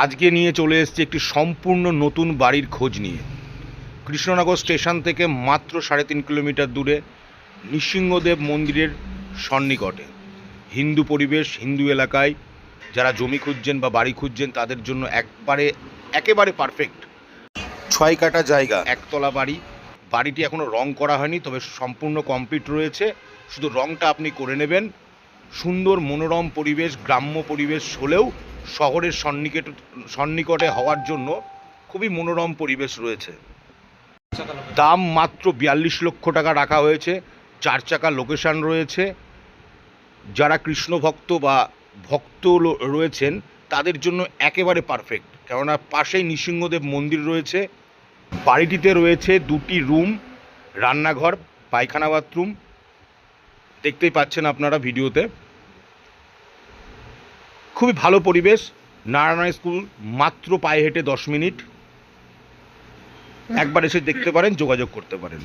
আজকে নিয়ে চলে এসেছি একটি সম্পূর্ণ নতুন বাড়ির খোঁজ নিয়ে। কৃষ্ণনগর স্টেশন থেকে মাত্র 3.5 কিলোমিটার দূরে নৃসিংহদেব মন্দিরের সন্নিকটে হিন্দু পরিবেশ, হিন্দু এলাকায় যারা জমি খুঁজছেন বা বাড়ি খুঁজছেন তাদের জন্য একেবারে পারফেক্ট। 6 কাঠা জায়গা, একতলা বাড়ি। বাড়িটি এখনও রং করা হয়নি, তবে সম্পূর্ণ কমপ্লিট রয়েছে, শুধু রংটা আপনি করে নেবেন। সুন্দর মনোরম পরিবেশ, গ্রাম্য পরিবেশ হলেও শহরের সন্নিকটে হওয়ার জন্য খুবই মনোরম পরিবেশ রয়েছে। দাম মাত্র 42 লক্ষ টাকা রাখা হয়েছে। 4 চাকা লোকেশান রয়েছে। যারা কৃষ্ণ ভক্ত বা ভক্ত রয়েছেন তাদের জন্য একেবারে পারফেক্ট, কেননা পাশেই নৃসিংহদেব মন্দির রয়েছে। বাড়িটিতে রয়েছে 2টি রুম, রান্নাঘর, পায়খানা, বাথরুম। দেখতেই পাচ্ছেন আপনারা ভিডিওতে। খুবই ভালো পরিবেশ। নারায়ণ স্কুল মাত্র পায়ে হেঁটে 10 মিনিট। একবার এসে দেখতে পারেন, যোগাযোগ করতে পারেন।